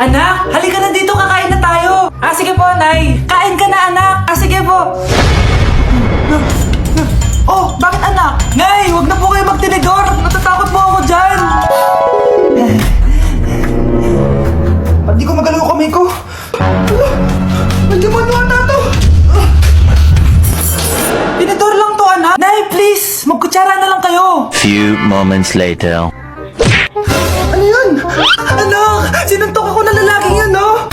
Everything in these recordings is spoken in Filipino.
Anak, halika na dito, kakain na tayo. Sige po, Nay. Kain ka na, anak. Sige po. Oh, bakit anak? Nay, wag na po kayo magtinidor. Natatakot po ako dyan. Ba't di ko magalaw ang kamay ko? May demonyo ata to. Tinidor lang to, anak. Nay, please, magkutsara na lang kayo. Few moments later. Ano yun? Anak, sinuntok ako ng lalaking yan, no?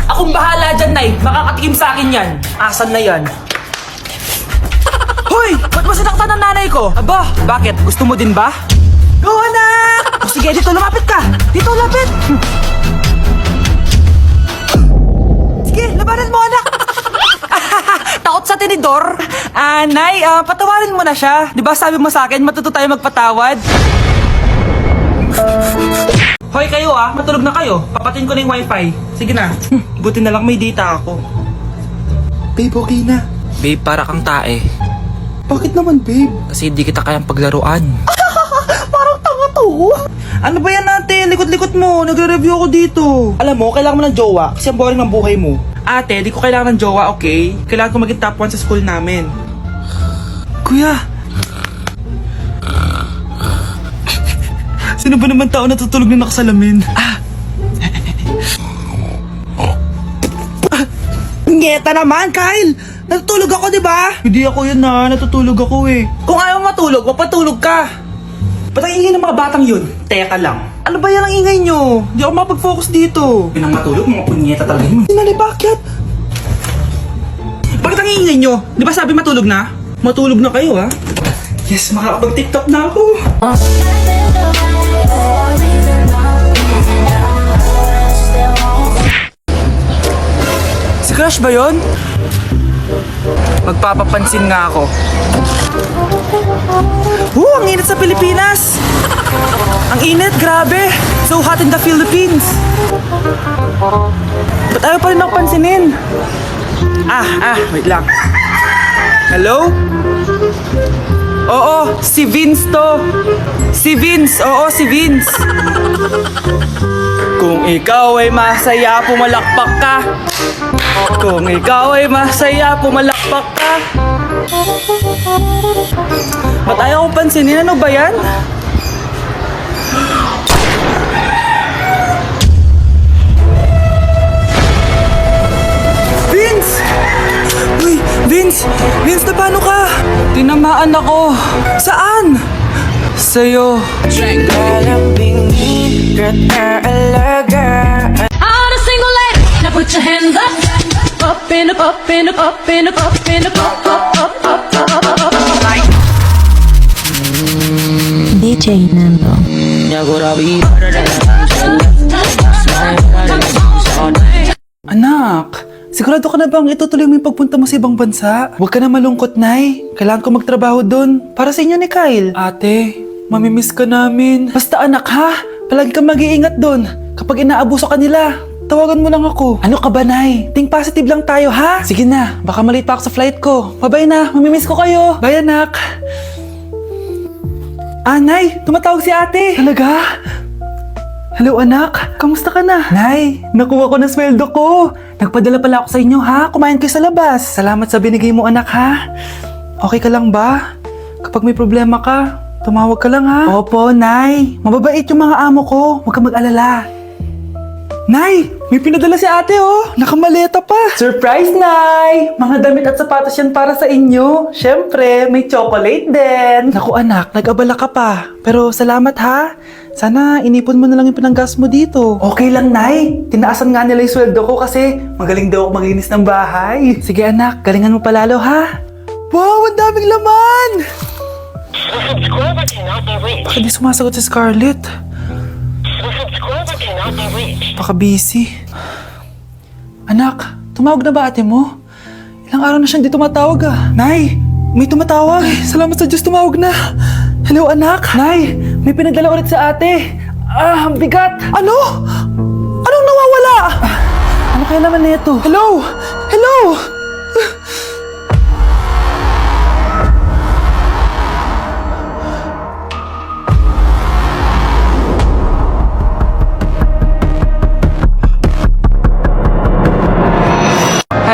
Akong bahala dyan, Nay. Makakatikim sa akin yan. Asan na yan? Hoy! Ba't mo sinaktan ng nanay ko? Aba, bakit? Gusto mo din ba? Go, anak! Sige, dito lumapit ka! Dito lapit! Sige, labanan mo, anak! Takot sa tinidor? Nay, patawarin mo na siya. Di ba sabi mo sa akin, matuto tayo magpatawad? Hoy kayo matulog na kayo. Papatin ko na yung wifi. Sige na. Buti na lang may data ako. Babe, okay na. Babe, para kang tae. Bakit naman, babe? Kasi di kita kayang paglaruan. Parang tanga to. Ano ba yan, ate? Likot-likot mo. Nagre-review ako dito. Alam mo, kailangan mo ng jowa kasi ang boring ng buhay mo. Ate, di ko kailangan ng jowa, okay? Kailangan ko maging top 1 sa school namin. Kuya! Sino ba naman tao natutulog na nakasalamin? Ngeta naman, Kyle! Natutulog ako, di ba? Hindi ako yun natutulog ako eh. Kung ayaw matulog, mapatulog ka. Ba't ang ingay ng mga batang yun? Teka lang. Ano ba yan ang ingay nyo? Hindi ako mapag-focus dito. Pinang matulog, mga punyeta talaga yun. Sinali, bakit? Bakit ang ingay nyo? Di ba sabi matulog na? Matulog na kayo, ha? Yes, makakapag-tiktok na ako. Si Crush ba yun? Magpapapansin nga ako. Ang init sa Pilipinas! Ang init, grabe! So hot in the Philippines! Ba't ayaw pa rin ako pansinin? Wait lang. Hello? Oo, si Vince to. Si Vince, oo, si Vince. Kung ikaw ay masaya, pumalakpak ka. Kung ikaw ay masaya, pumalakpak ka. Ba't ayaw kong pansinin? Ano ba yan? Vince! Uy, Vince! Vince, na paano ka? Tinamaan ako. Saan? Sa'yo. On a single leg, now put your hands up, up and up, up and up, up and up, up and up, up, up, up, up, up, up, up. DJ Nando. Anak, sigurado ka na bang itutuloy mo yung pagpunta mo sa ibang bansa? Huwag ka na malungkot, Nay. Kailangan ko magtrabaho doon para sa inyo ni Kyle. Ate, mamimiss ka namin. Basta anak ha, palagi kang mag-iingat doon. Kapag inaabuso ka nila, tawagan mo lang ako. Ano ka ba, Nay? Think positive lang tayo, ha? Sige na, baka malate pa ako sa flight ko. Bye-bye na, mamimiss ko kayo. Bye, anak. Nay, tumatawag si ate. Talaga? Hello, anak. Kamusta ka na? Nay, nakuha ko na sweldo ko. Nagpadala pala ako sa inyo, ha? Kumain kayo sa labas. Salamat sa binigay mo, anak, ha? Okay ka lang ba? Kapag may problema ka, tumawag ka lang, ha? Opo, Nay. Mababait yung mga amo ko. Huwag kang mag-alala. Nay, may pinadala si ate, oh. Nakamaleta pa. Surprise, Nay! Mga damit at sapatos yan para sa inyo. Siyempre, may chocolate din. Naku, anak, nag-abala ka pa. Pero salamat, ha? Sana inipon mo na lang yung pinanggas mo dito. Okay lang, Nay. Tinaasan nga nila yung sweldo ko kasi magaling daw ako maglinis ng bahay. Sige, anak. Galingan mo palalo, ha? Wow, ang daming laman! The subscriber cannot be reached. Bakit di sumasagot si Scarlett? The subscriber cannot be reached. Baka busy. Anak, tumawag na ba ate mo? Ilang araw na siyang di tumatawag Nay, may tumatawag. Salamat sa Diyos, tumawag na. Hello, anak. Nay, may pinadala ulit sa ate. Ang bigat. Ano? Anong nawawala? Ano kaya naman nito? Hello? Hello?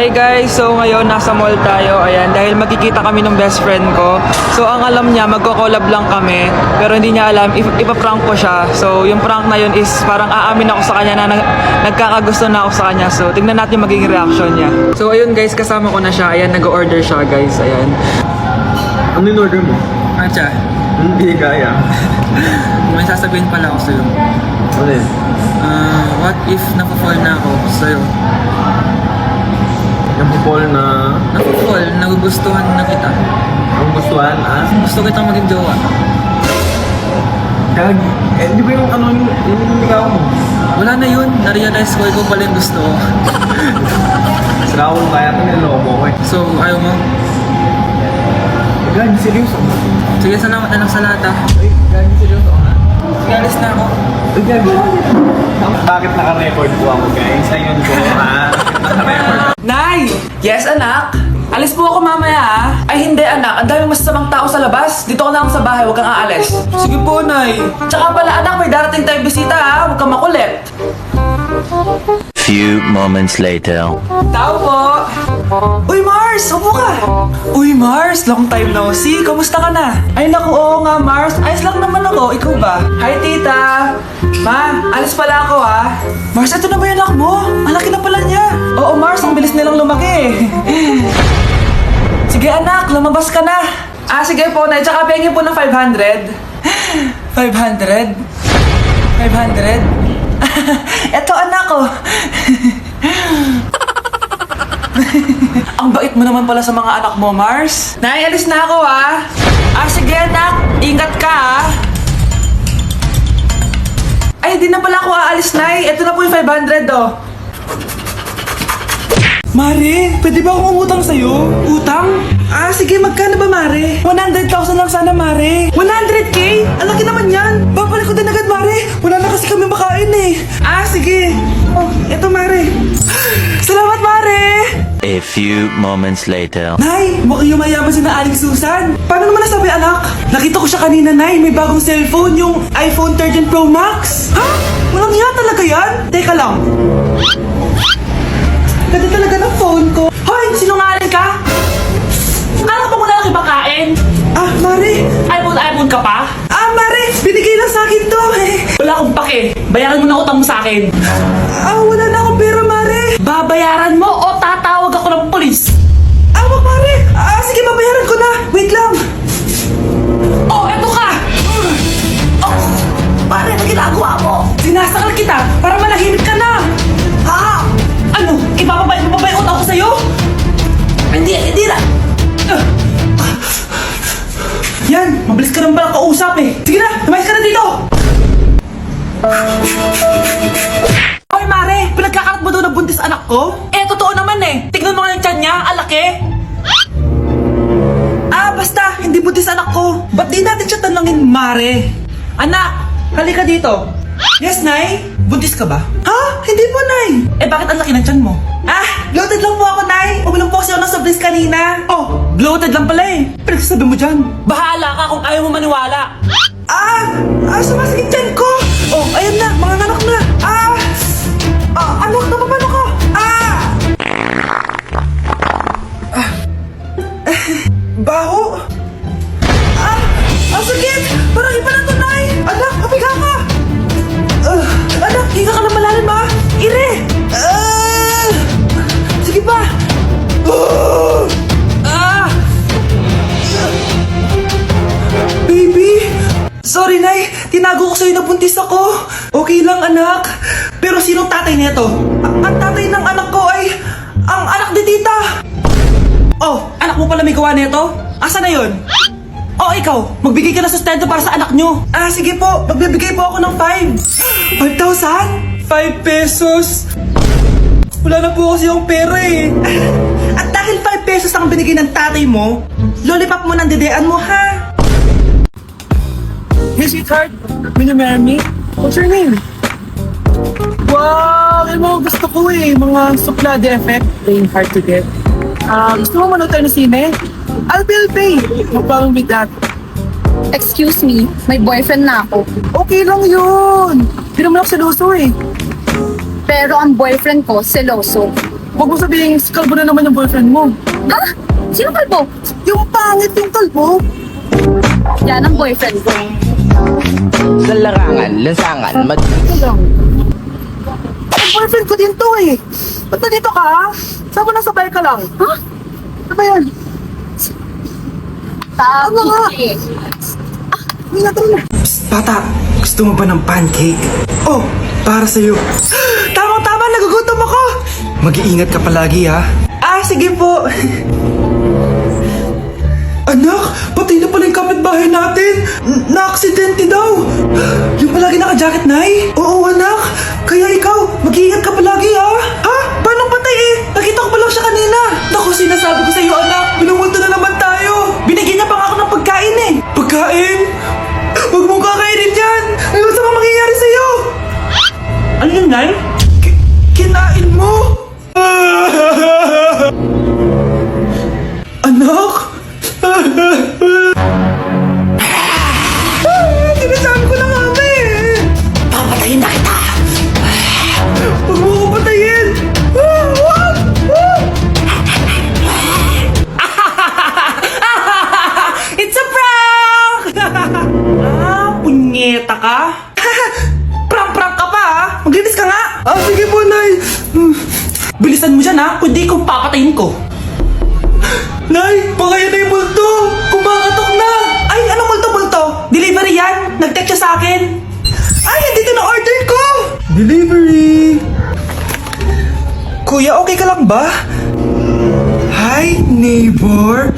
Hi guys! So ngayon nasa mall tayo, ayan, dahil magkikita kami ng best friend ko. So ang alam niya, magko-collab lang kami, pero hindi niya alam, ipaprank ko siya. So yung prank na yun is parang aamin ako sa kanya na nagkakagusto na ako sa kanya. So tignan natin yung magiging reaction niya. So ayun guys, kasama ko na siya, ayan, nag-order siya guys, ayan. Ano yung order mo? Atcha, Hindi kaya. may sasabihin pala ako sa'yo. Ano yun? What if napafall na ako sa'yo? Napupol na... Napafall, nagugustuhan na kita. Ang gustuhan, Gusto kitang maging jowa. Gag... di ba yung ano yung ligaw mo? Wala na yun, na-realize ko, ikaw pala yung gusto ko. Sira ko kaya ito niloko ko eh. So, ayaw mo? Gag, seryoso. Sige, salamat na lang sa lahat ah. Ay, gag, seryoso ka. Sige, alis na ako. Ay, gag. Bakit naka-record po ako guys? Ayun po ha. Naka-record. Nay! Yes, anak? Alis po ako mamaya ah. Ay, hindi anak. Ang daming masasamang tao sa labas. Dito ka na lang sa bahay, huwag kang aalis. Sige po, Nay. Tsaka pala anak, may darating tayong bisita ah. Huwag kang makulit. Few moments later. Tao po! Uy, Mars! Upo ka! Uy, Mars! Long time no see. Kamusta ka na? Ay, naku, oo nga, Mars. Ayos lang naman ako. Ikaw ba? Hi, tita! Ma, alis pala ako, ha? Mars, ito na ba yung anak mo? Ang laki na pala niya. Oo, Mars. Ang bilis nilang lumaki. Sige, anak. Lumabas ka na. Ah, sige po, Nay. Tsaka pengin po ng 500. 500? 500? Eto, anak ko. Ang bait mo naman pala sa mga anak mo, Mars. Nay, alis na ako, ha? Ah, sige, anak. Ingat ka, ha? Ay, di na pala ako aalis, Nay. Ito na po yung 500, oh. Mare, pwede ba akong umutang sa'yo? Utang? Ah, sige, magkano ba, Mare? 100,000 lang sana, Mare. 100K? Ang laki naman yan. Babalik ko din agad, Mare. Wala na kasi kami makain eh. Ah, sige. Oh, eto, Mare. Salamat, Mare. A few moments later. Nay, mukhang yumayaman si na Aling Susan. Paano naman nasabi, anak? Nakita ko siya kanina, Nay. May bagong cellphone, yung iPhone 13 Pro Max. Ha? Walang hiya talaga yan? Teka lang. Ganda talaga ng phone ko. Hoy, sinungaling ka? Akala ba mo na nakipakain? Ah, Mare. iPhone ka pa? Ah, Mare. Binigay lang sa akin to. Wala akong pake. Bayaran mo na utang mo sa akin. Ah, wala na akong pera, Mare. Babayaran mo o tatawag ako ng polis? Ah, wag, Mare. Ah, sige, babayaran ko na. Wait lang. Oh, eto ka. Oh, Mare, ano ginagawa mo? Sinasakal kita para manahimik ka na. Ha? Ano? Ipapabay mo ba yung utang ko sa'yo? Hindi na. Yan, mabilis ka naman pala kausap eh. Sige na, lumayas ka na dito. Hoy, Mare, pinagkakarat mo daw na buntis anak ko? Eh, totoo naman eh. Tignan mo nga yung tiyan niya, ang laki. Ah, basta, hindi buntis anak ko. Ba't di natin siya tanongin, Mare? Anak, halika dito. Yes, Nay? Buntis ka ba? Ha? Hindi po, Nay. Eh, bakit ang laki ng tiyan mo? Ah, bloated lang po ako, Nay. Uminom po kasi ako ng sobris kanina. Oh, bloated lang pala eh. Pinagsasabi mo dyan. Bahala ka kung ayaw mo maniwala. Sumasakit tiyan ko. Oh, ayun na, mga anak na. Anak, napapano ka? Baho. Sakit. Parang iba na to, Nay. Anak, papiga ka. Anak, higa ka na malalim ha. Ire. Sige pa. Baby. Sorry, Nay. Tinago ko sa'yo na buntis ako. Okay lang, anak. Pero sinong tatay nito? Ang tatay ng anak ko ay ang anak ni tita. Oh, anak mo pala may gawa nito? Asa na yun? Oh, ikaw, magbigay ka ng sustento para sa anak nyo. Ah, sige po, magbibigay po ako ng 5,000? 5 pesos? Wala na po kasi yung pera eh. At dahil 5 pesos ang binigay ng tatay mo, lollipop mo ng dedean mo, ha? Hey, sweetheart, will you marry me? What's your name? Wow, alam mo, gusto ko eh, mga suplade effect, playing hard to get. Gusto mo manood tayo ng sine? I'll pay. No problem with that. Excuse me, may boyfriend na ako. Okay lang yun. Hindi naman ako seloso eh. Pero ang boyfriend ko, seloso. Huwag mo sabihin, kalbo na naman yung boyfriend mo. Ha? Sino kalbo? Yung pangit yung kalbo. Yan ang boyfriend ko. Sa larangan, lansangan, Ang boyfriend ko din to eh. Ba't nandito ka? Saan mo nasabay ka lang? Ha? Ano ba yan? Tama nga. Hindi na tara na. Bata, gusto mo ba ng pancake? Oh, para sa'yo. Tama-tama, nagugutom ako. Mag-iingat ka palagi ha. Ah, sige po. Anak, patay na pala yung kapitbahay natin. Na-aksidente daw. Yung palagi naka-jacket, Nay? Oo, anak. Kaya ikaw, mag-iingat ka palagi, ha? Ha? Paano patay eh? Nakita ko pa lang siya kanina. Naku, sinasabi ko sa iyo, anak. Binumulto na naman tayo. Binigyan niya pa nga ako ng pagkain eh. Pagkain? Huwag mong kakainin yan. Ano sa mga mangyayari sa'yo? Ano yun, Nay? Kinain mo? Anak? Sinasabi ko na nga ba eh. Papatayin na kita. Huwag mo ko patayin. Huwag! It's a prank! Punyeta ka? Prank-prank ka pa ha? Maglinis ka nga. Sige po, Nay. Bilisan mo dyan ha, kundi kung papatayin ko. Nay, pakaya na yung multo! Kumakatok na! Ay, anong multo-multo? Delivery yan! Nag-text siya sa akin! Ay, nandito na order ko! Delivery! Kuya, okay ka lang ba? Hi, neighbor!